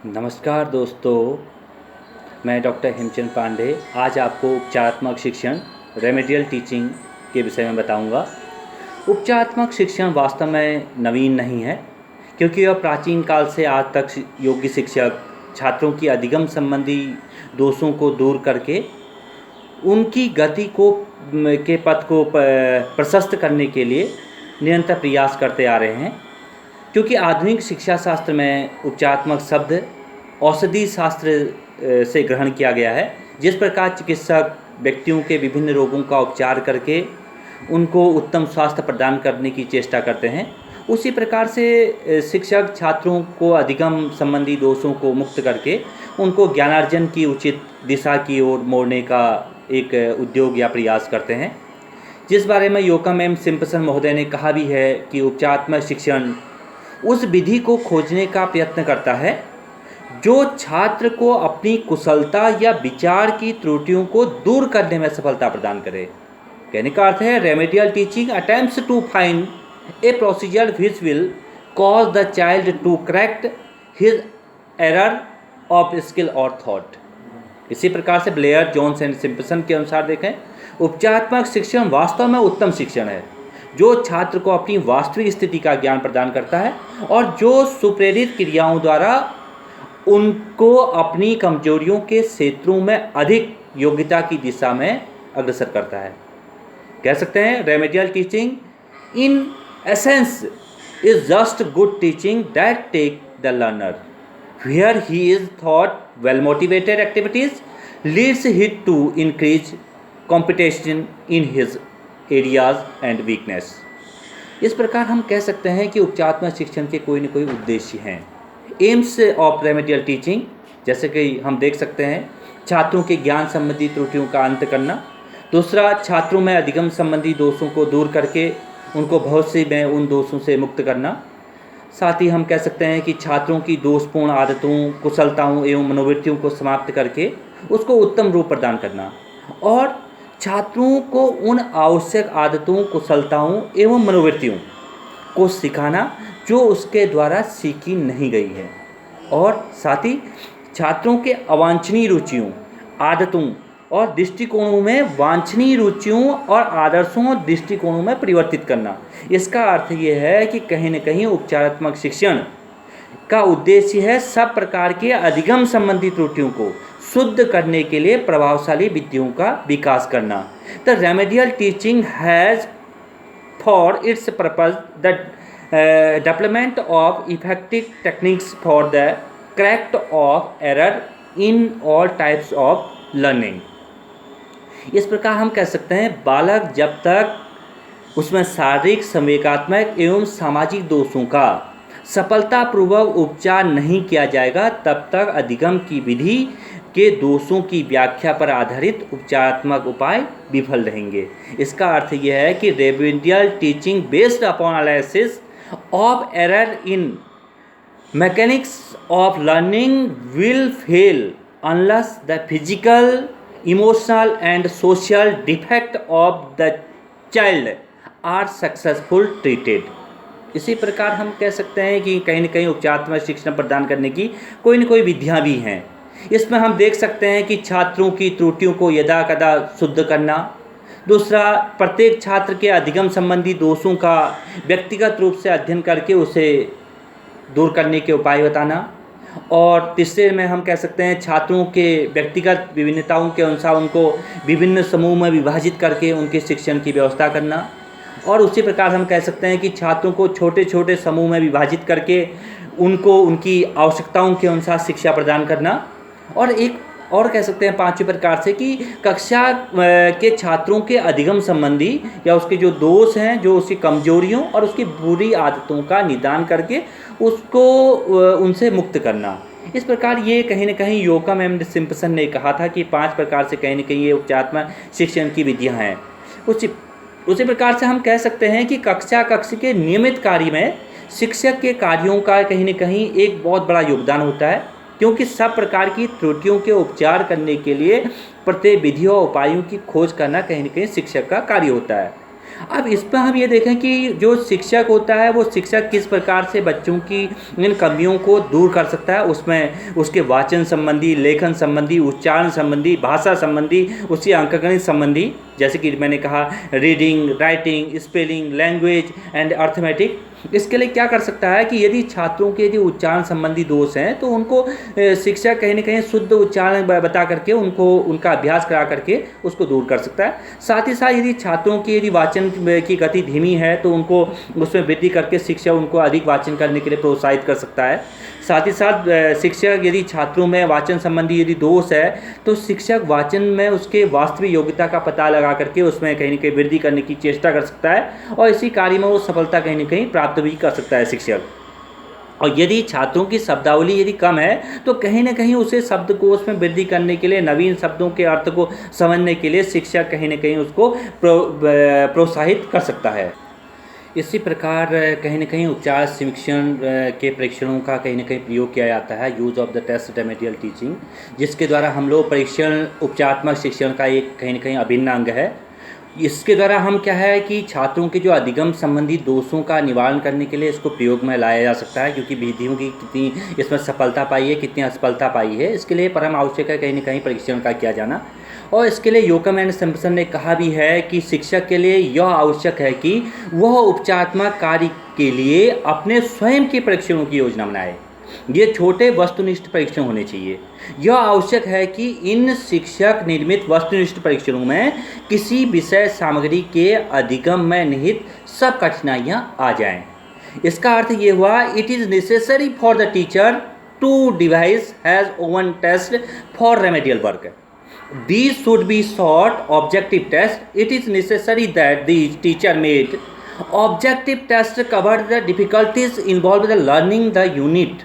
नमस्कार दोस्तों, मैं डॉक्टर हेमचंद पांडे आज आपको उपचारात्मक शिक्षण रेमेडियल टीचिंग के विषय में बताऊंगा। उपचारात्मक शिक्षण वास्तव में नवीन नहीं है, क्योंकि यह प्राचीन काल से आज तक योग्य शिक्षक छात्रों की अधिगम संबंधी दोषों को दूर करके उनकी गति को के पथ को प्रशस्त करने के लिए निरंतर प्रयास करते आ रहे हैं। क्योंकि आधुनिक शिक्षा शास्त्र में उपचारात्मक शब्द औषधि शास्त्र से ग्रहण किया गया है। जिस प्रकार चिकित्सक व्यक्तियों के विभिन्न रोगों का उपचार करके उनको उत्तम स्वास्थ्य प्रदान करने की चेष्टा करते हैं, उसी प्रकार से शिक्षक छात्रों को अधिगम संबंधी दोषों को मुक्त करके उनको ज्ञानार्जन की उचित दिशा की ओर मोड़ने का एक उद्योग या प्रयास करते हैं, जिस बारे में योकम एम सिम्पसन महोदय ने कहा भी है कि उपचारात्मक शिक्षण उस विधि को खोजने का प्रयत्न करता है जो छात्र को अपनी कुशलता या विचार की त्रुटियों को दूर करने में सफलता प्रदान करे। कहने का अर्थ है, remedial teaching attempts to find a procedure which will cause the child to correct his error of skill और थॉट। इसी प्रकार से ब्लेयर, जोन्स एंड सिम्पसन के अनुसार देखें, उपचारात्मक शिक्षण वास्तव में उत्तम शिक्षण है जो छात्र को अपनी वास्तविक स्थिति का ज्ञान प्रदान करता है और जो सुप्रेरित क्रियाओं द्वारा उनको अपनी कमजोरियों के क्षेत्रों में अधिक योग्यता की दिशा में अग्रसर करता है। कह सकते हैं, remedial teaching in essence is just good teaching that take the learner where he is through well motivated activities leads him to increase competition in his areas and weakness. इस प्रकार हम कह सकते हैं कि उपचारात्मक शिक्षण के कोई न कोई उद्देश्य हैं। एम्स ऑफ रेमेडियल टीचिंग, जैसे कि हम देख सकते हैं, छात्रों के ज्ञान संबंधी त्रुटियों का अंत करना। दूसरा, छात्रों में अधिगम संबंधी दोषों को दूर करके उनको भविष्य में उन दोषों से मुक्त करना। साथ ही हम कह सकते हैं कि छात्रों की दोषपूर्ण आदतों, कुशलताओं एवं मनोवृत्तियों को समाप्त करके उसको उत्तम रूप प्रदान करना और छात्रों को उन आवश्यक आदतों, कुशलताओं एवं मनोवृत्तियों को सिखाना जो उसके द्वारा सीखी नहीं गई है, और साथ ही छात्रों के अवांछनीय रुचियों, आदतों और दृष्टिकोणों में वांछनीय रुचियों और आदर्शों और दृष्टिकोणों में परिवर्तित करना। इसका अर्थ ये है कि कहीं न कहीं उपचारात्मक शिक्षण का उद्देश्य है सब प्रकार के अधिगम संबंधी त्रुटियों को शुद्ध करने के लिए प्रभावशाली विधियों का विकास करना। The remedial teaching has for its purpose the development of effective techniques for the correct of error in all types of learning. इस प्रकार हम कह सकते हैं, बालक जब तक उसमें शारीरिक, संवेगात्मक एवं सामाजिक दोषों का सफलतापूर्वक उपचार नहीं किया जाएगा, तब तक अधिगम की विधि के दोषों की व्याख्या पर आधारित उपचारात्मक उपाय विफल रहेंगे। इसका अर्थ यह है कि remedial teaching based upon analysis of error in mechanics of learning will fail unless the physical, emotional and social defect of the child are successful treated. इसी प्रकार हम कह सकते हैं कि कहीं न कहीं उपचारात्मक शिक्षण प्रदान करने की कोई न कोई विधियाँ भी हैं। इसमें हम देख सकते हैं कि छात्रों की त्रुटियों को यदा कदा शुद्ध करना। दूसरा, प्रत्येक छात्र के अधिगम संबंधी दोषों का व्यक्तिगत रूप से अध्ययन करके उसे दूर करने के उपाय बताना। और तीसरे में हम कह सकते हैं, छात्रों के व्यक्तिगत विभिन्नताओं के अनुसार उनको विभिन्न समूह में विभाजित करके उनके शिक्षण की व्यवस्था करना। और उसी प्रकार हम कह सकते हैं कि छात्रों को छोटे छोटे समूह में विभाजित करके उनको उनकी आवश्यकताओं के अनुसार शिक्षा प्रदान करना। और एक और कह सकते हैं पांचवें प्रकार से कि कक्षा के छात्रों के अधिगम संबंधी या उसके जो दोष हैं, जो उसकी कमजोरियों और उसकी बुरी आदतों का निदान करके उसको उनसे मुक्त करना। इस प्रकार ये कहीं न कहीं योकम एम सिम्पसन ने कहा था कि 5 प्रकार से कहीं न कहीं ये उपचारात्मक शिक्षण की विधियाँ हैं। उसी प्रकार से हम कह सकते हैं कि कक्षा के नियमित कार्य में शिक्षक के कार्यों का कहीं न कहीं एक बहुत बड़ा योगदान होता है, क्योंकि सब प्रकार की त्रुटियों के उपचार करने के लिए प्रत्येक विधियों और उपायों की खोज करना कहीं न कहीं शिक्षक का कार्य होता है। अब इस पर हम ये देखें कि जो शिक्षक होता है वो शिक्षक किस प्रकार से बच्चों की इन कमियों को दूर कर सकता है। उसमें उसके वाचन संबंधी, लेखन संबंधी, उच्चारण संबंधी, भाषा संबंधी, उसकी अंकगणित संबंधी, जैसे कि मैंने कहा reading, writing, spelling, language and arithmetic. इसके लिए क्या कर सकता है कि यदि छात्रों के यदि उच्चारण संबंधी दोष हैं तो उनको शिक्षक कहीं ना कहीं शुद्ध उच्चारण बता करके उनको उनका अभ्यास करा करके उसको दूर कर सकता है। साथ ही साथ यदि छात्रों की यदि वाचन की गति धीमी है तो उनको उसमें वृद्धि करके शिक्षक उनको अधिक वाचन करने के लिए प्रोत्साहित कर सकता है। साथ ही साथ शिक्षक यदि छात्रों में वाचन संबंधी यदि दोष है तो शिक्षक वाचन में उसके वास्तविक योग्यता का पता लगा करके उसमें कहीं ना कहीं वृद्धि करने की चेष्टा कर सकता है और इसी कार्य में वो सफलता कहीं ना कहीं प्राप्त भी कर सकता है शिक्षक। और यदि छात्रों की शब्दावली यदि कम है तो कहीं ना कहीं उसे शब्दकोश में वृद्धि करने के लिए, नवीन शब्दों के अर्थ को समझने के लिए शिक्षक कहीं ना कहीं उसको प्रोत्साहित कर सकता है। इसी प्रकार कहीं ना कहीं उपचार शिक्षण के परीक्षणों का कहीं ना कहीं प्रयोग किया जाता है, use of the test remedial teaching, जिसके द्वारा हम लोग परीक्षण उपचारात्मक शिक्षण का एक कहीं ना कहीं अभिन्न अंग है। इसके द्वारा हम क्या है कि छात्रों के जो अधिगम संबंधी दोषों का निवारण करने के लिए इसको प्रयोग में लाया जा सकता है, क्योंकि विधियों की कितनी इसमें सफलता पाई है, कितनी असफलता पाई है, इसके लिए परम आवश्यक है कहीं ना कहीं परीक्षण का किया जाना। और इसके लिए योकम एंड सिम्पसन ने कहा भी है कि शिक्षक के लिए यह आवश्यक है कि वह उपचारात्मक कार्य के लिए अपने स्वयं के परीक्षणों की योजना बनाए। ये छोटे वस्तुनिष्ठ परीक्षण होने चाहिए। यह आवश्यक है कि इन शिक्षक निर्मित वस्तुनिष्ठ परीक्षणों में किसी विषय सामग्री के अधिगम में निहित सब कठिनाइयाँ आ जाएं। इसका अर्थ ये हुआ, it is necessary for the teacher to devise his own test for remedial work. These should be short objective tests. It is necessary that the teacher made objective tests cover the difficulties involved in learning the unit.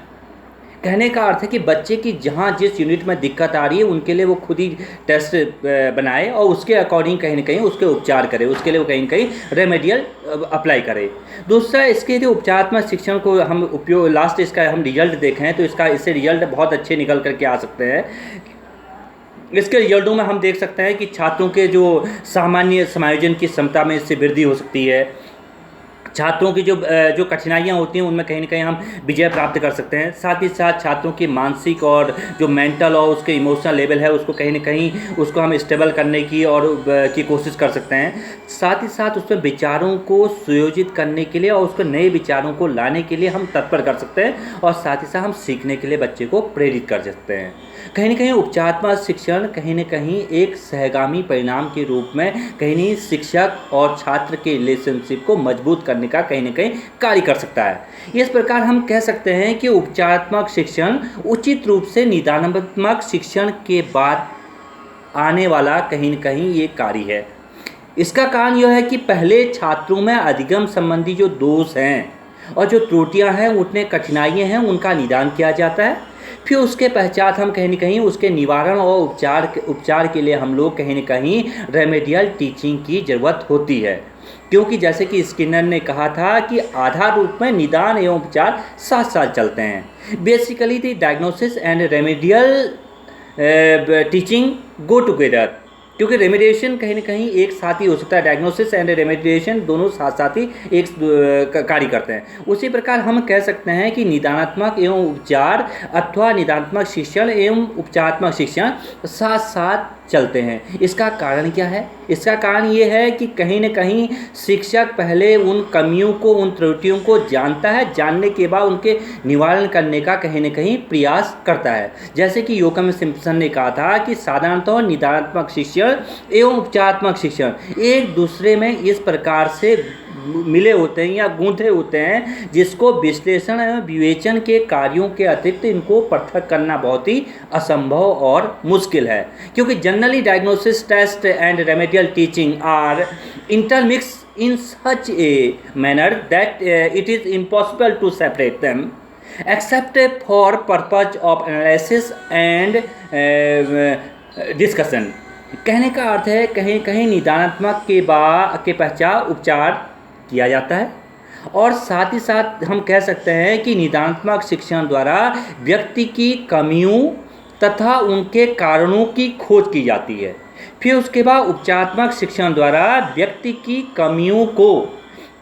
कहने का अर्थ है कि बच्चे की जहाँ जिस unit में दिक्कत आ रही है उनके लिए वो खुद ही टेस्ट बनाए और उसके अकॉर्डिंग कहीं ना कहीं उसके उपचार करे, उसके लिए वो कहीं ना कहीं रेमेडियल अप्लाई करे। दूसरा, इसके लिए उपचारात्मक शिक्षण को हम उपयोग लास्ट इसका हम रिजल्ट देखें तो इससे रिजल्ट बहुत अच्छे निकल करके आ सकते हैं। इसके रिजल्टों में हम देख सकते हैं कि छात्रों के जो सामान्य समायोजन की क्षमता में इससे वृद्धि हो सकती है। छात्रों की जो कठिनाइयाँ होती हैं उनमें कहीं ना कहीं हम विजय प्राप्त कर सकते हैं। साथ ही साथ छात्रों की मानसिक और जो मेंटल और उसके इमोशनल लेवल है उसको कहीं ना कहीं उसको हम स्टेबल करने की कोशिश कर सकते हैं। साथ ही साथ उसमें विचारों को सुयोजित करने के लिए और उसको नए विचारों को लाने के लिए हम तत्पर कर सकते हैं और साथ ही साथ हम सीखने के लिए बच्चे को प्रेरित कर सकते हैं। कहीं ना कहीं उपचारात्मक शिक्षण कहीं ना कहीं एक सहगामी परिणाम के रूप में कहीं नहीं शिक्षक और छात्र के रिलेशनशिप को मजबूत करने का कहीं ना कहीं कार्य कर सकता है। इस प्रकार हम कह सकते हैं कि उपचारात्मक शिक्षण उचित रूप से निदानात्मक शिक्षण के बाद आने वाला कहीं ना कहीं ये कार्य है। इसका कारण यह है कि पहले छात्रों में अधिगम संबंधी जो दोष हैं और जो त्रुटियां हैं, उतने कठिनाइयां हैं, उनका निदान किया जाता है। फिर उसके पश्चात हम कहीं ना कहीं उसके निवारण और उपचार के लिए हम लोग कहीं ना कहीं रेमेडियल टीचिंग की ज़रूरत होती है, क्योंकि जैसे कि स्किनर ने कहा था कि आधार रूप में निदान एवं उपचार साथ साथ चलते हैं। Basically the diagnosis and remedial teaching go together, क्योंकि रेमेडिएशन कहीं ना कहीं एक साथ ही हो सकता है। डायग्नोसिस एंड रेमेडिएशन दोनों साथ साथ ही एक कार्य करते हैं। उसी प्रकार हम कह सकते हैं कि निदानात्मक एवं उपचार अथवा निदानात्मक शिक्षण एवं उपचारात्मक शिक्षण साथ साथ चलते हैं। इसका कारण क्या है? इसका कारण ये है कि कहीं न कहीं शिक्षक पहले उन कमियों को, उन त्रुटियों को जानता है, जानने के बाद उनके निवारण करने का कहीं न कहीं प्रयास करता है। जैसे कि योकम सिम्पसन ने कहा था कि साधारणतः निदानात्मक शिक्षण एवं उपचारात्मक शिक्षण एक दूसरे में इस प्रकार से मिले होते हैं या गूंथे होते हैं जिसको विश्लेषण एवं विवेचन के कार्यों के अतिरिक्त इनको पृथक करना बहुत ही असंभव और मुश्किल है, क्योंकि generally diagnosis test and remedial teaching are intermix in such a manner that it is impossible to separate them except for purpose of analysis and discussion. कहने का अर्थ है कहीं कहीं निदानात्मक के पश्चात उपचार किया जाता है और साथ ही साथ हम कह सकते हैं कि निदानात्मक शिक्षण द्वारा व्यक्ति की कमियों तथा उनके कारणों की खोज की जाती है। फिर उसके बाद उपचारात्मक शिक्षण द्वारा व्यक्ति की कमियों को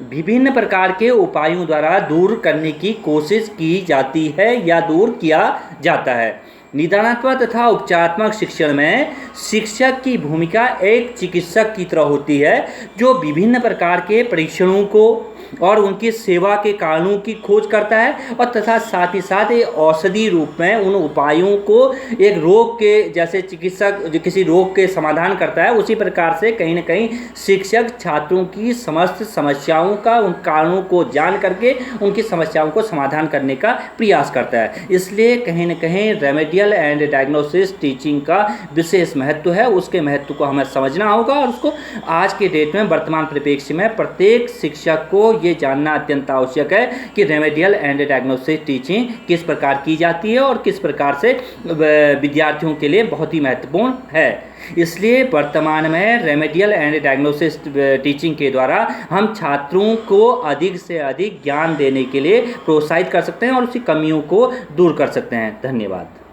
विभिन्न प्रकार के उपायों द्वारा दूर करने की कोशिश की जाती है या दूर किया जाता है। निदानात्मक तथा उपचारात्मक शिक्षण में शिक्षक की भूमिका एक चिकित्सक की तरह होती है, जो विभिन्न प्रकार के परीक्षणों को और उनकी सेवा के कारणों की खोज करता है और तथा साथ ही साथ एक औषधि रूप में उन उपायों को एक रोग के, जैसे चिकित्सक जो किसी रोग के समाधान करता है, उसी प्रकार से कहीं न कहीं शिक्षक छात्रों की समस्त समस्याओं का, उन कारणों को जान करके उनकी समस्याओं को समाधान करने का प्रयास करता है। इसलिए कहीं न कहीं रेमेडियल एंड डायग्नोसिस टीचिंग का विशेष महत्व है। उसके महत्व को हमें समझना होगा और उसको आज के डेट में, वर्तमान परिप्रेक्ष्य में प्रत्येक शिक्षक को ये जानना अत्यंत आवश्यक है कि रेमेडियल एंड डायग्नोसिस टीचिंग किस प्रकार की जाती है और किस प्रकार से विद्यार्थियों के लिए बहुत ही महत्वपूर्ण है। इसलिए वर्तमान में रेमेडियल एंड डायग्नोसिस टीचिंग के द्वारा हम छात्रों को अधिक से अधिक ज्ञान देने के लिए प्रोत्साहित कर सकते हैं और उसकी कमियों को दूर कर सकते हैं। धन्यवाद।